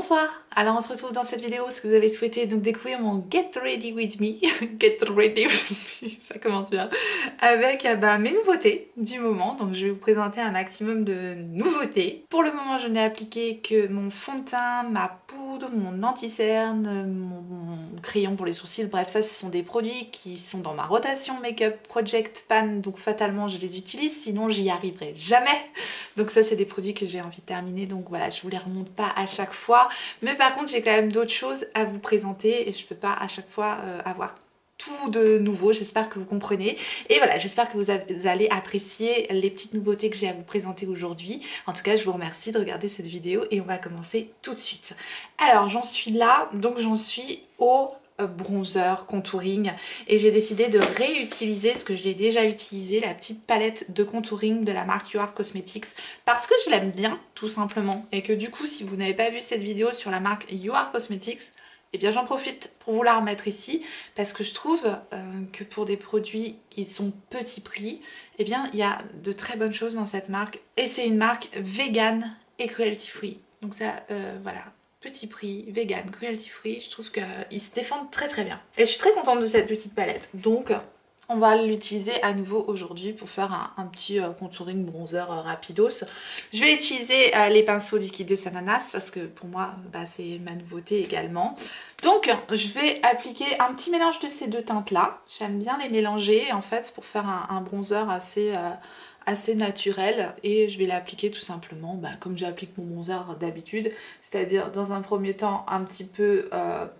Bonsoir, alors on se retrouve dans cette vidéo parce que vous avez souhaité donc découvrir mon Get Ready With Me, Get Ready With Me, ça commence bien, avec mes nouveautés du moment. Donc je vais vous présenter un maximum de nouveautés. Pour le moment je n'ai appliqué que mon fond de teint, ma poudre, mon anti-cerne, mon crayon pour les sourcils, bref ça ce sont des produits qui sont dans ma rotation Make-up Project Pan, donc fatalement je les utilise, sinon j'y arriverai jamais. Donc ça c'est des produits que j'ai envie de terminer, donc voilà, je vous les remonte pas à chaque fois, mais par contre j'ai quand même d'autres choses à vous présenter et je peux pas à chaque fois avoir tout de nouveau. J'espère que vous comprenez et voilà, j'espère que vous allez apprécier les petites nouveautés que j'ai à vous présenter aujourd'hui. En tout cas je vous remercie de regarder cette vidéo et on va commencer tout de suite. Alors j'en suis là, donc j'en suis au bronzer, contouring, et j'ai décidé de réutiliser ce que je l'ai déjà utilisé, la petite palette de contouring de la marque You Are Cosmetics, parce que je l'aime bien tout simplement, et que du coup si vous n'avez pas vu cette vidéo sur la marque You Are Cosmetics, et bien j'en profite pour vous la remettre ici, parce que je trouve que pour des produits qui sont petit prix, et bien il y a de très bonnes choses dans cette marque, et c'est une marque vegan et cruelty free, donc ça voilà. Petit prix, vegan, cruelty free, je trouve qu'ils se défendent très très bien. Et je suis très contente de cette petite palette, donc on va l'utiliser à nouveau aujourd'hui pour faire un petit contouring bronzer rapidos. Je vais utiliser les pinceaux du Kit des Ananas parce que pour moi c'est ma nouveauté également. Donc je vais appliquer un petit mélange de ces deux teintes là. J'aime bien les mélanger en fait pour faire un bronzer assez naturel, et je vais l'appliquer tout simplement comme j'applique mon bronzer d'habitude, c'est-à-dire dans un premier temps un petit peu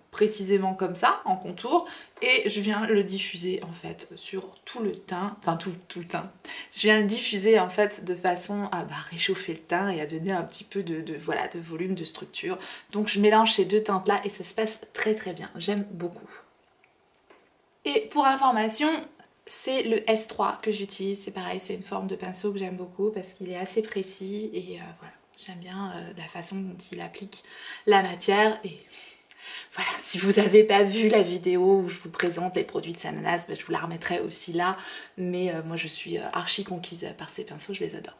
précisément comme ça en contour, et je viens le diffuser en fait sur tout le teint, enfin tout le teint. Je viens le diffuser en fait de façon à réchauffer le teint et à donner un petit peu de volume, de structure. Donc je mélange ces deux teintes là et ça se passe très très bien, j'aime beaucoup. Et pour information, c'est le S3 que j'utilise, c'est pareil, c'est une forme de pinceau que j'aime beaucoup parce qu'il est assez précis et voilà, j'aime bien la façon dont il applique la matière. Et voilà, si vous n'avez pas vu la vidéo où je vous présente les produits de Sananas, je vous la remettrai aussi là, mais moi je suis archi conquise par ces pinceaux, je les adore.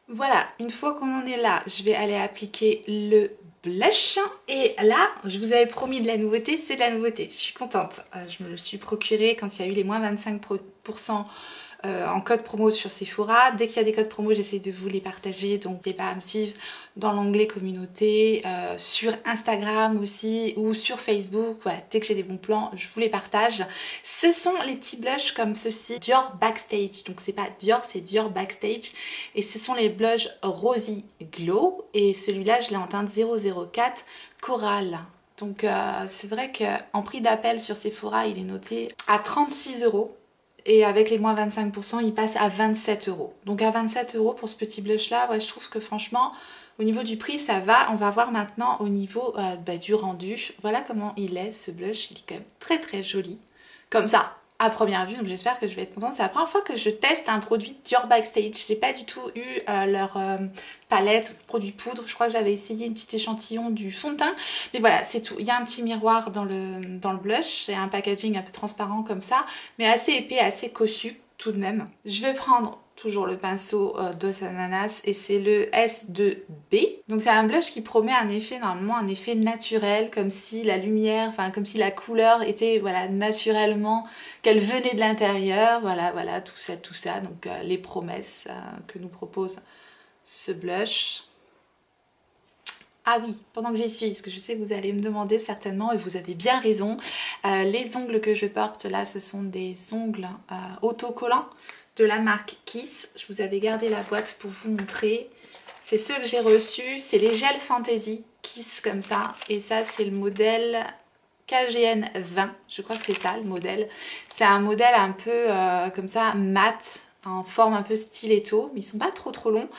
Voilà, une fois qu'on en est là, je vais aller appliquer le blush. Et là, je vous avais promis de la nouveauté, c'est de la nouveauté. Je suis contente. Je me le suis procuré quand il y a eu les moins 25% en code promo sur Sephora. Dès qu'il y a des codes promo, j'essaie de vous les partager. Donc n'hésitez pas à me suivre dans l'onglet communauté, sur Instagram aussi ou sur Facebook. Voilà, dès que j'ai des bons plans, je vous les partage. Ce sont les petits blushs comme ceci, Dior Backstage. Donc c'est pas Dior, c'est Dior Backstage. Et ce sont les blushs Rosy Glow. Et celui-là, je l'ai en teinte 004 Coral. Donc c'est vrai qu'en prix d'appel sur Sephora, il est noté à 36 €. Et avec les moins 25%, il passe à 27 €. Donc à 27 € pour ce petit blush là, ouais, je trouve que franchement, au niveau du prix, ça va. On va voir maintenant au niveau du rendu. Voilà comment il est, ce blush. Il est quand même très très joli. Comme ça, à première vue, donc j'espère que je vais être contente. C'est la première fois que je teste un produit Dior Backstage. Je n'ai pas du tout eu leur palette, produit poudre. Je crois que j'avais essayé une petite échantillon du fond de teint. Mais voilà, c'est tout. Il y a un petit miroir dans le blush. Et un packaging un peu transparent comme ça. Mais assez épais, assez cossu tout de même. Je vais prendre toujours le pinceau Dos Ananas et c'est le S2B. Donc c'est un blush qui promet un effet, normalement un effet naturel, comme si la lumière, enfin comme si la couleur était voilà naturellement, qu'elle venait de l'intérieur, voilà tout ça. Donc les promesses que nous propose ce blush. Ah oui, pendant que j'y suis, parce que je sais que vous allez me demander certainement, et vous avez bien raison, les ongles que je porte là, ce sont des ongles autocollants de la marque Kiss. Je vous avais gardé la boîte pour vous montrer. C'est ceux que j'ai reçus, c'est les Gel Fantasy Kiss comme ça. Et ça c'est le modèle KGN 20, je crois que c'est ça le modèle. C'est un modèle un peu comme ça mat, en forme un peu stiletto, mais ils sont pas trop longs.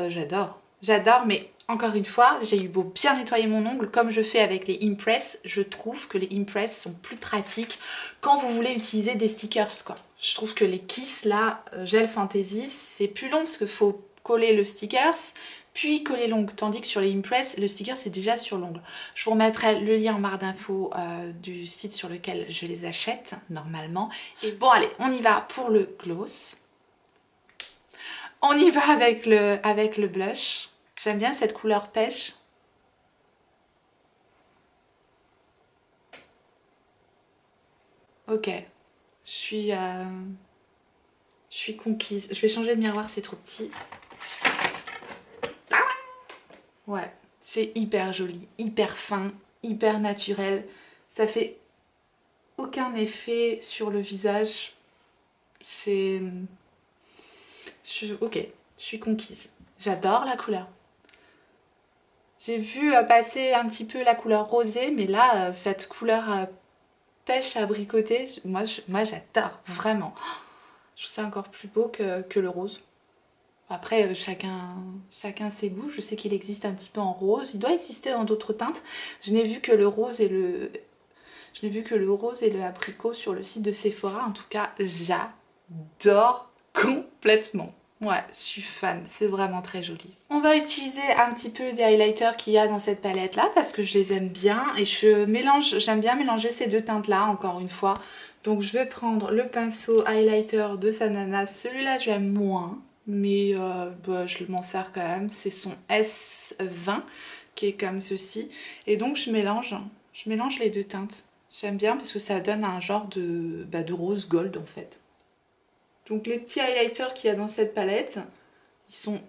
J'adore, mais encore une fois, j'ai eu beau bien nettoyer mon ongle, comme je fais avec les Impress, je trouve que les Impress sont plus pratiques quand vous voulez utiliser des stickers, quoi. Je trouve que les Kiss, là, Gel Fantasy, c'est plus long parce qu'il faut coller le stickers, puis coller l'ongle, tandis que sur les Impress, le sticker c'est déjà sur l'ongle. Je vous remettrai le lien en barre d'infos du site sur lequel je les achète, normalement. Et bon, allez, on y va pour le gloss. On y va avec le blush. J'aime bien cette couleur pêche. Ok. Je suis conquise. Je vais changer de miroir, c'est trop petit. Ouais, c'est hyper joli, hyper fin, hyper naturel. Ça fait aucun effet sur le visage. C'est... Ok, je suis conquise. J'adore la couleur. J'ai vu passer un petit peu la couleur rosée, mais là, cette couleur pêche abricotée, moi j'adore, vraiment. Je trouve ça encore plus beau que le rose. Après, chacun ses goûts. Je sais qu'il existe un petit peu en rose. Il doit exister en d'autres teintes. Je n'ai vu que le rose et le abricot sur le site de Sephora. En tout cas, j'adore complètement. Ouais, je suis fan, c'est vraiment très joli. On va utiliser un petit peu des highlighters qu'il y a dans cette palette là parce que je les aime bien et j'aime bien mélanger ces deux teintes là encore une fois. Donc je vais prendre le pinceau highlighter de Sanana, celui-là j'aime moins, mais je m'en sers quand même. C'est son S20 qui est comme ceci. Et donc je mélange les deux teintes. J'aime bien parce que ça donne un genre de rose gold en fait. Donc les petits highlighters qu'il y a dans cette palette, ils sont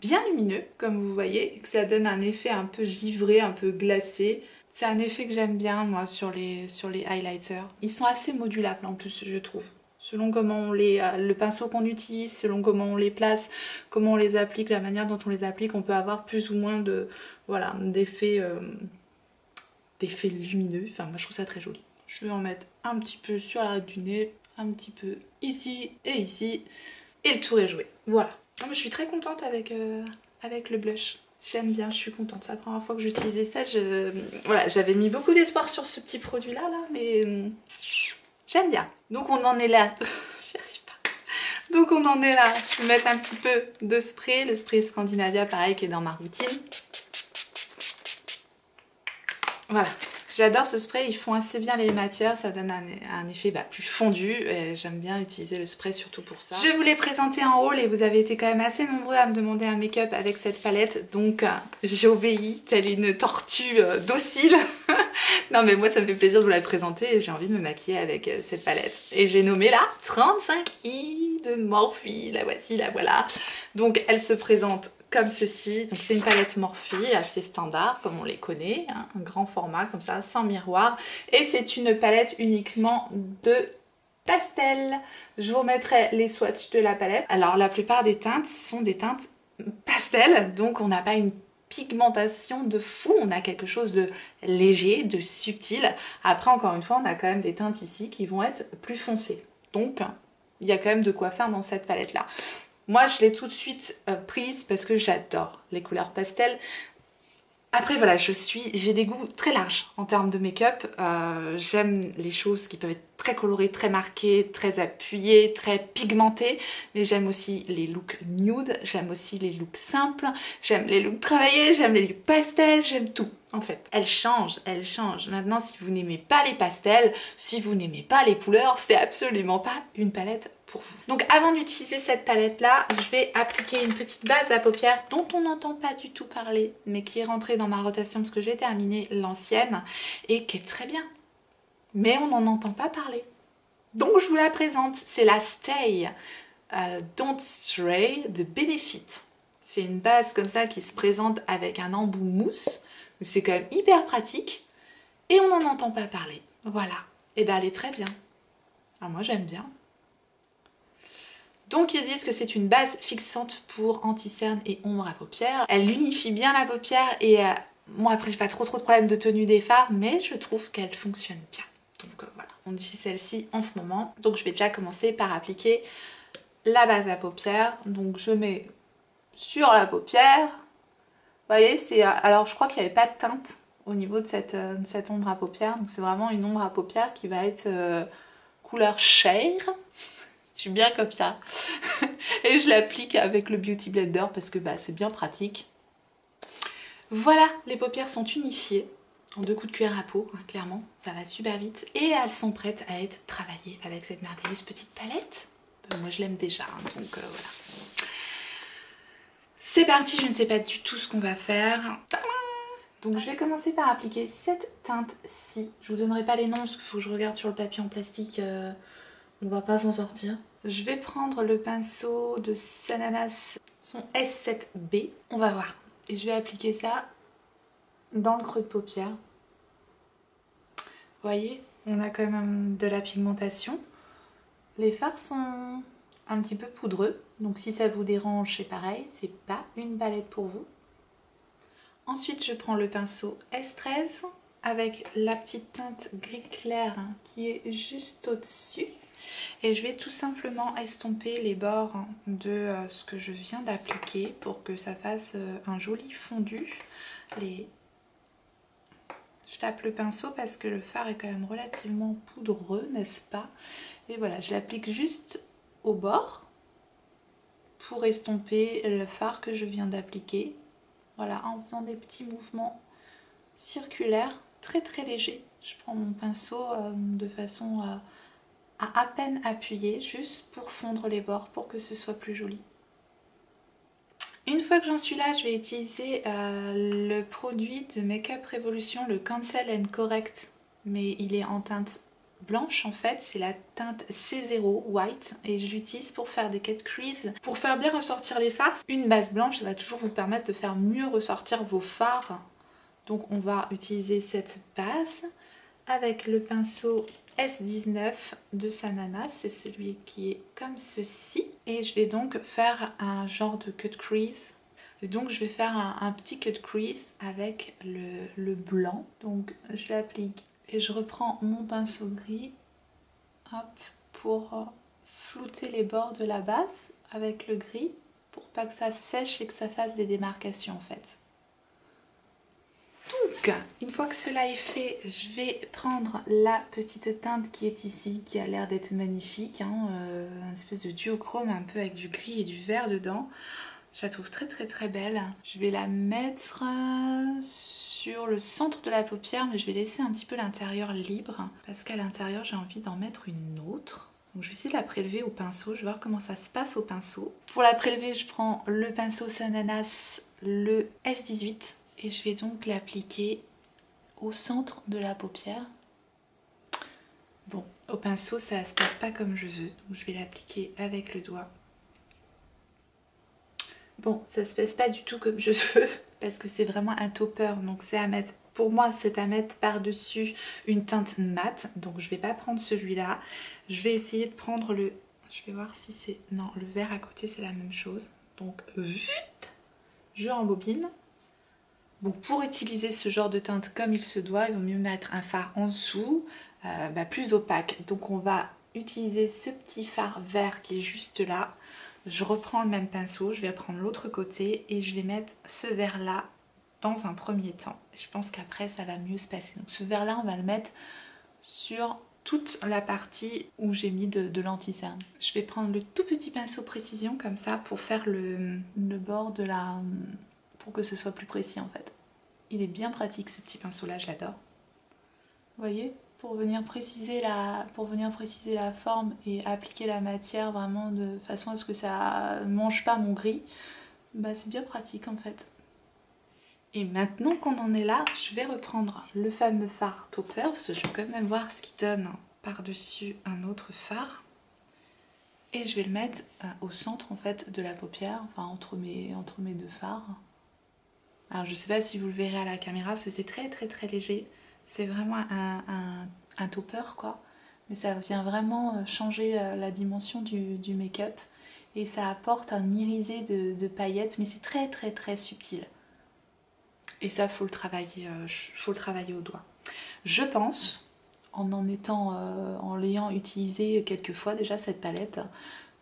bien lumineux comme vous voyez, et que ça donne un effet un peu givré, un peu glacé. C'est un effet que j'aime bien moi sur les highlighters. Ils sont assez modulables en plus je trouve. Selon comment le pinceau qu'on utilise, selon comment on les place, comment on les applique, la manière dont on les applique, on peut avoir plus ou moins d'effets lumineux. Enfin moi je trouve ça très joli. Je vais en mettre un petit peu sur l'arête du nez, un petit peu ici et ici, et le tour est joué. Voilà. Non, mais je suis très contente avec le blush. J'aime bien, je suis contente. C'est la première fois que j'utilisais ça. Voilà, j'avais mis beaucoup d'espoir sur ce petit produit-là, mais j'aime bien. Donc on en est là. J'y arrive pas. Donc on en est là. Je vais mettre un petit peu de spray. Le spray Scandinavia, pareil, qui est dans ma routine. Voilà. J'adore ce spray, ils font assez bien les matières, ça donne un effet plus fondu et j'aime bien utiliser le spray surtout pour ça. Je vous l'ai présenté en haul et vous avez été quand même assez nombreux à me demander un make-up avec cette palette, donc j'ai obéi telle une tortue docile. Non mais moi ça me fait plaisir de vous la présenter et j'ai envie de me maquiller avec cette palette. Et j'ai nommé la 35i de Morphe, la voici, la voilà. Donc elle se présente comme ceci, donc c'est une palette Morphe assez standard comme on les connaît, hein, un grand format comme ça, sans miroir, et c'est une palette uniquement de pastel. Je vous remettrai les swatchs de la palette. Alors la plupart des teintes sont des teintes pastel, donc on n'a pas une pigmentation de fou, on a quelque chose de léger, de subtil. Après encore une fois on a quand même des teintes ici qui vont être plus foncées, donc il y a quand même de quoi faire dans cette palette là. Moi je l'ai tout de suite prise parce que j'adore les couleurs pastel. Après voilà, j'ai des goûts très larges en termes de make-up. J'aime les choses qui peuvent être très colorées, très marquées, très appuyées, très pigmentées. Mais j'aime aussi les looks nude, j'aime aussi les looks simples, j'aime les looks travaillés, j'aime les looks pastels, j'aime tout en fait. Elle change, elle change. Maintenant si vous n'aimez pas les pastels, si vous n'aimez pas les couleurs, c'est absolument pas une palette pour vous. Donc avant d'utiliser cette palette là, je vais appliquer une petite base à paupières dont on n'entend pas du tout parler mais qui est rentrée dans ma rotation parce que j'ai terminé l'ancienne et qui est très bien. Mais on n'en entend pas parler. Donc je vous la présente, c'est la Stay Don't Stray de Benefit. C'est une base comme ça qui se présente avec un embout mousse. C'est quand même hyper pratique et on n'en entend pas parler. Voilà, et ben elle est très bien. Alors moi j'aime bien. Donc ils disent que c'est une base fixante pour anti-cerne et ombre à paupières. Elle unifie bien la paupière et moi après j'ai pas trop de problèmes de tenue des fards, mais je trouve qu'elle fonctionne bien. Donc voilà, on utilise celle-ci en ce moment. Donc je vais déjà commencer par appliquer la base à paupières. Donc je mets sur la paupière. Vous voyez, c'est alors je crois qu'il n'y avait pas de teinte au niveau de cette ombre à paupières. Donc c'est vraiment une ombre à paupières qui va être couleur chair. Je suis bien comme ça. Et je l'applique avec le Beauty Blender parce que c'est bien pratique. Voilà, les paupières sont unifiées en 2 coups de cuillère à peau, hein, clairement, ça va super vite. Et elles sont prêtes à être travaillées avec cette merveilleuse petite palette. Moi je l'aime déjà, hein, donc voilà. C'est parti, je ne sais pas du tout ce qu'on va faire. Donc je vais commencer par appliquer cette teinte-ci. Je vous donnerai pas les noms parce qu'il faut que je regarde sur le papier en plastique. On va pas s'en sortir. Je vais prendre le pinceau de Sananas, son S7B. On va voir. Et je vais appliquer ça dans le creux de paupière. Vous voyez, on a quand même de la pigmentation. Les fards sont un petit peu poudreux. Donc si ça vous dérange, c'est pareil. C'est pas une palette pour vous. Ensuite, je prends le pinceau S13 avec la petite teinte gris clair qui est juste au-dessus. Et je vais tout simplement estomper les bords de ce que je viens d'appliquer pour que ça fasse un joli fondu. Je tape le pinceau parce que le fard est quand même relativement poudreux, n'est-ce pas? Et voilà, je l'applique juste au bord pour estomper le fard que je viens d'appliquer. Voilà, en faisant des petits mouvements circulaires très très légers. Je prends mon pinceau de façon à peine appuyer, juste pour fondre les bords, pour que ce soit plus joli. Une fois que j'en suis là, je vais utiliser le produit de Make Up Revolution, le Cancel and Correct, mais il est en teinte blanche en fait, c'est la teinte C0 White et je l'utilise pour faire des cut crease, pour faire bien ressortir les fards. Une base blanche, ça va toujours vous permettre de faire mieux ressortir vos fards. Donc on va utiliser cette base avec le pinceau S19 de Sananas, c'est celui qui est comme ceci. Et je vais donc faire un genre de cut crease. Et donc je vais faire un petit cut crease avec le blanc. Donc je l'applique et je reprends mon pinceau gris, hop, pour flouter les bords de la base avec le gris, pour pas que ça sèche et que ça fasse des démarcations en fait. Donc, une fois que cela est fait, je vais prendre la petite teinte qui est ici, qui a l'air d'être magnifique, une espèce de duochrome un peu avec du gris et du vert dedans. Je la trouve très très très belle. Je vais la mettre sur le centre de la paupière, mais je vais laisser un petit peu l'intérieur libre, parce qu'à l'intérieur j'ai envie d'en mettre une autre. Donc je vais essayer de la prélever au pinceau, je vais voir comment ça se passe au pinceau. Pour la prélever, je prends le pinceau Sananas, le S18. Et je vais donc l'appliquer au centre de la paupière. Bon, au pinceau, ça ne se passe pas comme je veux. Donc je vais l'appliquer avec le doigt. Bon, ça se passe pas du tout comme je veux. Parce que c'est vraiment un topper. Donc c'est à mettre, pour moi, c'est à mettre par-dessus une teinte mate. Donc je vais pas prendre celui-là. Je vais essayer de prendre le... Je vais voir si c'est... Non, le vert à côté, c'est la même chose. Donc, je rembobine. Bon, pour utiliser ce genre de teinte comme il se doit, il vaut mieux mettre un fard en dessous, plus opaque. Donc on va utiliser ce petit fard vert qui est juste là. Je reprends le même pinceau, je vais prendre l'autre côté et je vais mettre ce vert là dans un premier temps. Je pense qu'après ça va mieux se passer. Donc ce vert là, on va le mettre sur toute la partie où j'ai mis de l'anti-cerne. Je vais prendre le tout petit pinceau précision comme ça pour faire le bord de la... pour que ce soit plus précis en fait. Il est bien pratique ce petit pinceau là, je l'adore. Vous voyez, pour venir préciser la forme et appliquer la matière vraiment de façon à ce que ça ne mange pas mon gris, bah, c'est bien pratique en fait. Et maintenant qu'on en est là, je vais reprendre le fameux fard topper, parce que je vais quand même voir ce qu'il donne par-dessus un autre fard. Et je vais le mettre au centre en fait de la paupière, enfin entre mes deux fards. Alors je sais pas si vous le verrez à la caméra parce que c'est très très très léger. C'est vraiment un topper quoi. Mais ça vient vraiment changer la dimension du make-up. Et ça apporte un irisé de paillettes, mais c'est très très très subtil. Et ça, faut le travailler au doigt. Je pense, en l'ayant utilisé quelques fois déjà cette palette,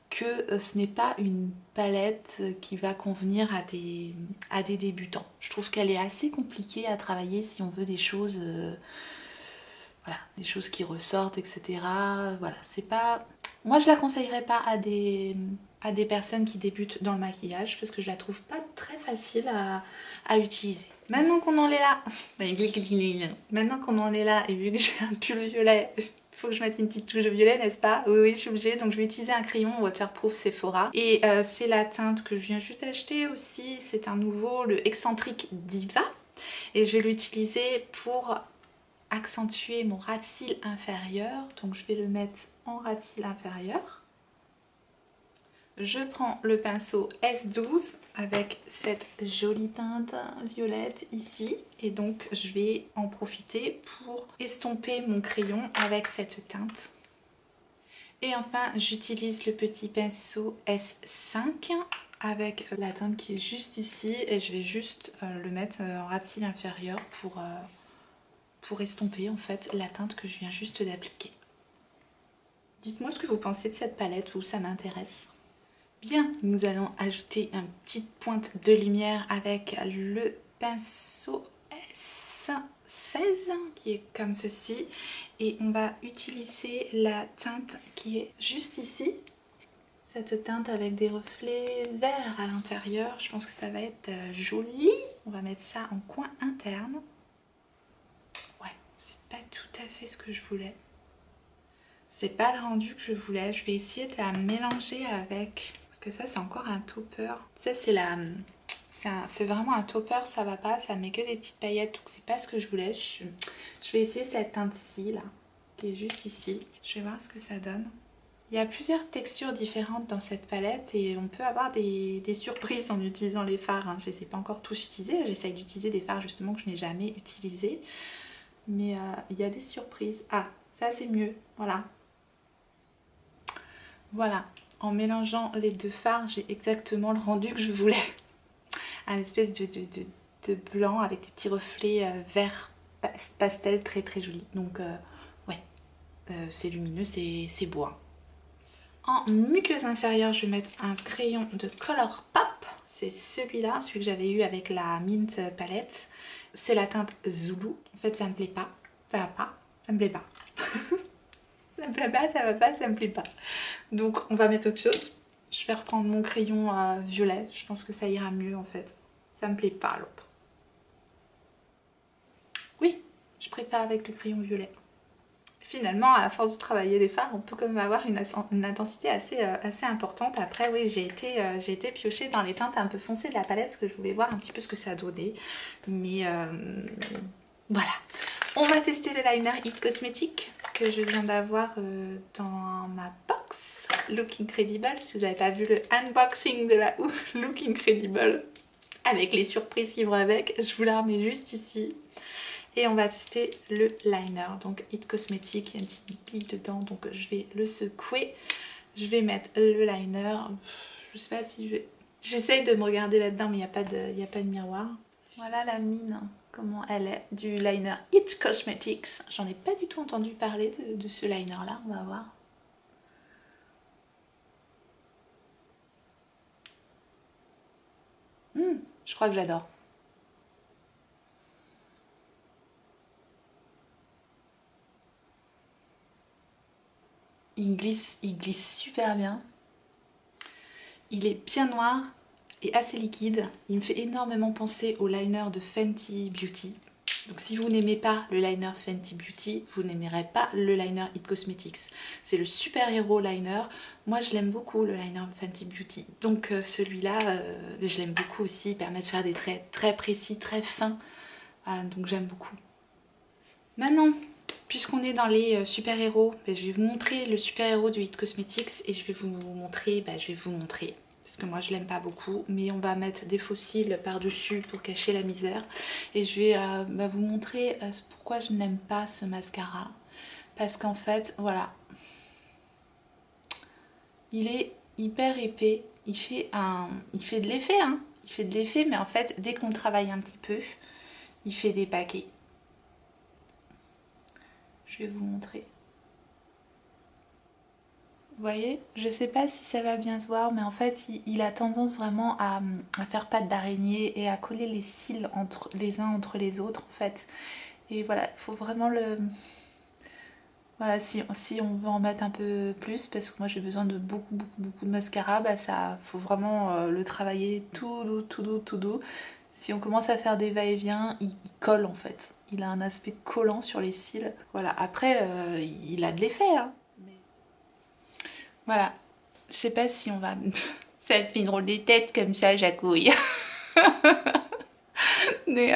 que ce n'est pas une palette qui va convenir à des débutants. Je trouve qu'elle est assez compliquée à travailler si on veut des choses, voilà, des choses qui ressortent, etc. Voilà, c'est pas... Moi, je la conseillerais pas à des personnes qui débutent dans le maquillage parce que je la trouve pas très facile à utiliser. Maintenant qu'on en est là, maintenant qu'on en est là et vu que j'ai un pull violet, il faut que je mette une petite touche de violet, n'est-ce pas? Oui, oui, je suis obligée. Donc je vais utiliser un crayon Waterproof Sephora. Et c'est la teinte que je viens juste d'acheter aussi. C'est un nouveau, le Eccentric Diva. Et je vais l'utiliser pour accentuer mon ras de cils inférieur. Donc je vais le mettre en ras de cils inférieur. Je prends le pinceau S12 avec cette jolie teinte violette ici. Et donc je vais en profiter pour estomper mon crayon avec cette teinte. Et enfin j'utilise le petit pinceau S5 avec la teinte qui est juste ici. Et je vais juste le mettre en ras de cils inférieur pour estomper en fait la teinte que je viens juste d'appliquer. Dites-moi ce que vous pensez de cette palette, ou ça m'intéresse. Bien, nous allons ajouter une petite pointe de lumière avec le pinceau S16 qui est comme ceci. Et on va utiliser la teinte qui est juste ici. Cette teinte avec des reflets verts à l'intérieur. Je pense que ça va être joli. On va mettre ça en coin interne. Ouais, c'est pas tout à fait ce que je voulais. C'est pas le rendu que je voulais. Je vais essayer de la mélanger avec... Parce que ça, c'est encore un topper. Ça, c'est vraiment un topper, ça va pas. Ça met que des petites paillettes, donc c'est pas ce que je voulais. Je vais essayer cette teinte-ci, là, qui est juste ici. Je vais voir ce que ça donne. Il y a plusieurs textures différentes dans cette palette et on peut avoir des surprises en utilisant les fards. Je ne les ai pas encore tous utilisés. J'essaye d'utiliser des fards justement que je n'ai jamais utilisés. Mais il y a des surprises. Ah, ça c'est mieux. Voilà. Voilà. En mélangeant les deux fards, j'ai exactement le rendu que je voulais. Un espèce de blanc avec des petits reflets vert pastel très très joli. Donc ouais, c'est lumineux, c'est beau. Hein. En muqueuse inférieure, je vais mettre un crayon de Color Pop. C'est celui-là, celui que j'avais eu avec la Mint palette. C'est la teinte Zulu. En fait, ça me plaît pas. Ça va pas. Ça me plaît pas. Ça me plaît pas, ça va pas, ça me plaît pas. Donc, on va mettre autre chose. Je vais reprendre mon crayon violet. Je pense que ça ira mieux en fait. Ça me plaît pas l'autre. Oui, je préfère avec le crayon violet. Finalement, à force de travailler les fards, on peut quand même avoir une intensité assez importante. Après, oui, j'ai été piocher dans les teintes un peu foncées de la palette parce que je voulais voir un petit peu ce que ça donnait. Mais voilà. On va tester le liner It Cosmetics que je viens d'avoir dans ma box Look Incredible. Si vous n'avez pas vu le unboxing de la Look Incredible avec les surprises qui vont avec, je vous la remets juste ici. Et on va tester le liner, donc It Cosmetics, il y a une petite bille dedans, donc je vais le secouer. Je vais mettre le liner, je sais pas si je vais... J'essaye de me regarder là-dedans, mais il n'y a pas de miroir. Voilà la mine, comment elle est, du liner It Cosmetics. J'en ai pas du tout entendu parler de ce liner-là, on va voir. Je crois que j'adore. Il glisse super bien. Il est bien noir et assez liquide. Il me fait énormément penser au liner de Fenty Beauty. Donc si vous n'aimez pas le liner Fenty Beauty, vous n'aimerez pas le liner It Cosmetics. C'est le super héros liner. Moi je l'aime beaucoup le liner Fenty Beauty. Donc celui-là, je l'aime beaucoup aussi. Il permet de faire des traits très précis, très fins. Donc j'aime beaucoup. Maintenant, puisqu'on est dans les super-héros, je vais vous montrer le super-héros du It Cosmetics et je vais vous montrer, parce que moi je l'aime pas beaucoup, mais on va mettre des faux cils par-dessus pour cacher la misère. Et je vais vous montrer pourquoi je n'aime pas ce mascara. Parce qu'en fait, voilà, il est hyper épais, il fait de l'effet, hein. Il fait de l'effet, mais en fait, dès qu'on travaille un petit peu, il fait des paquets. Je vais vous montrer. Vous voyez, je sais pas si ça va bien se voir, mais en fait il a tendance vraiment à faire patte d'araignée et à coller les cils les uns entre les autres en fait. Et voilà, il faut vraiment le... Voilà, si on veut en mettre un peu plus, parce que moi j'ai besoin de beaucoup de mascara, ça faut vraiment le travailler tout doux. Si on commence à faire des va-et-vient, il colle en fait. Il a un aspect collant sur les cils. Voilà, après il a de l'effet. Hein. Mais... Voilà, je sais pas si on va... Ça fait une drôle des têtes comme ça, Jacouille. Mais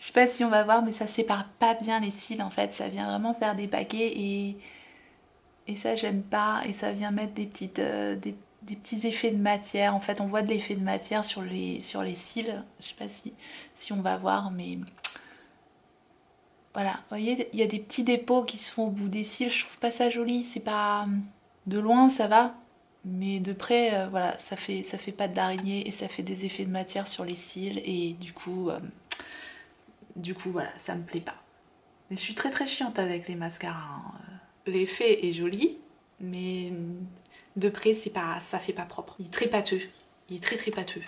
Je sais pas si on va voir, mais ça sépare pas bien les cils en fait. Ça vient vraiment faire des paquets et ça j'aime pas. Et ça vient mettre des des petits effets de matière. En fait, on voit de l'effet de matière sur les cils. Je sais pas si on va voir, mais voilà. Vous voyez, il y a des petits dépôts qui se font au bout des cils. Je trouve pas ça joli. C'est pas... De loin, ça va. Mais de près, voilà, ça fait pas d'araignée et ça fait des effets de matière sur les cils. Et du coup, voilà, ça me plaît pas. Mais je suis très chiante avec les mascaras, hein. L'effet est joli, mais de près, ça fait pas propre. Il est très pâteux. Il est très pâteux.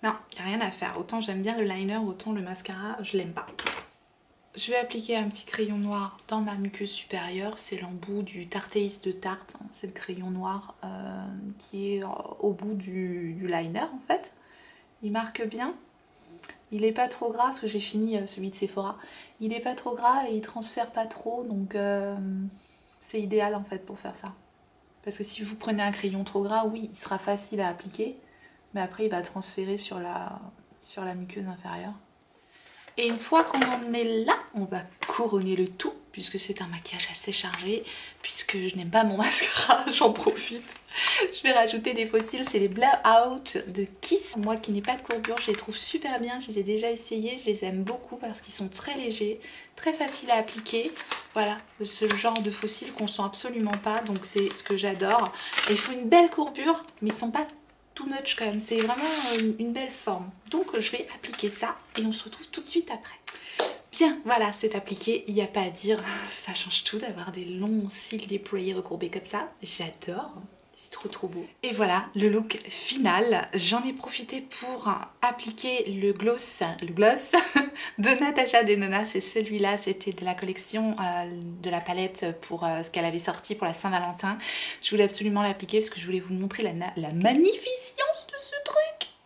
Non, il n'y a rien à faire. Autant j'aime bien le liner, autant le mascara, je l'aime pas. Je vais appliquer un petit crayon noir dans ma muqueuse supérieure. C'est l'embout du Tarteis de Tarte. C'est le crayon noir qui est au bout du liner en fait. Il marque bien. Il est pas trop gras parce que j'ai fini celui de Sephora. Il est pas trop gras et il transfère pas trop, donc c'est idéal en fait pour faire ça. Parce que si vous prenez un crayon trop gras, oui, il sera facile à appliquer, mais après il va transférer sur la muqueuse inférieure. Et une fois qu'on en est là, on va couronner le tout, puisque c'est un maquillage assez chargé, puisque je n'aime pas mon mascara, j'en profite. Je vais rajouter des fossiles, c'est les Blowout de Kiss. Moi qui n'ai pas de courbure, je les trouve super bien, je les ai déjà essayés, je les aime beaucoup parce qu'ils sont très légers, très faciles à appliquer. Voilà, ce genre de fossiles qu'on sent absolument pas, donc c'est ce que j'adore. Et il faut une belle courbure, mais ils sont pas too much quand même, c'est vraiment une belle forme. Donc je vais appliquer ça et on se retrouve tout de suite après. Bien, voilà, c'est appliqué, il n'y a pas à dire, ça change tout d'avoir des longs cils déployés, recourbés comme ça. J'adore, c'est trop beau. Et voilà, le look final. J'en ai profité pour appliquer le gloss de Natasha Denona. C'est celui-là, c'était de la collection de la palette pour ce qu'elle avait sorti pour la Saint-Valentin. Je voulais absolument l'appliquer parce que je voulais vous montrer la magnificence de ce truc.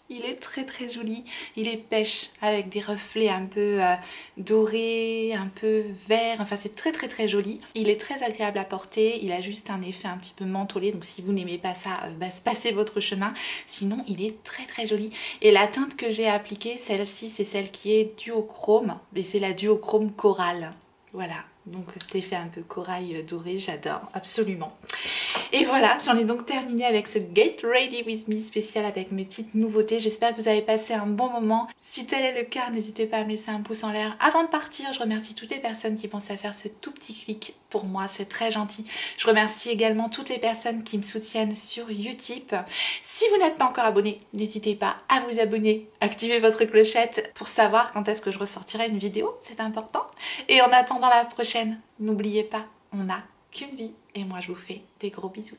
Il est très joli, il est pêche avec des reflets un peu dorés, un peu verts, enfin c'est très joli. Il est très agréable à porter, il a juste un effet un petit peu mentholé, donc si vous n'aimez pas ça, passez votre chemin. Sinon il est très joli. Et la teinte que j'ai appliquée, celle-ci c'est celle qui est duochrome, et c'est la duochrome corail. Voilà, donc cet effet un peu corail doré, j'adore absolument. Et voilà, j'en ai donc terminé avec ce Get Ready With Me spécial avec mes petites nouveautés. J'espère que vous avez passé un bon moment. Si tel est le cas, n'hésitez pas à me laisser un pouce en l'air. Avant de partir, je remercie toutes les personnes qui pensent à faire ce tout petit clic pour moi, c'est très gentil. Je remercie également toutes les personnes qui me soutiennent sur Utip. Si vous n'êtes pas encore abonné, n'hésitez pas à vous abonner, activez votre clochette pour savoir quand est-ce que je ressortirai une vidéo, c'est important. Et en attendant la prochaine, n'oubliez pas, on n'a qu'une vie et moi je vous fais des gros bisous.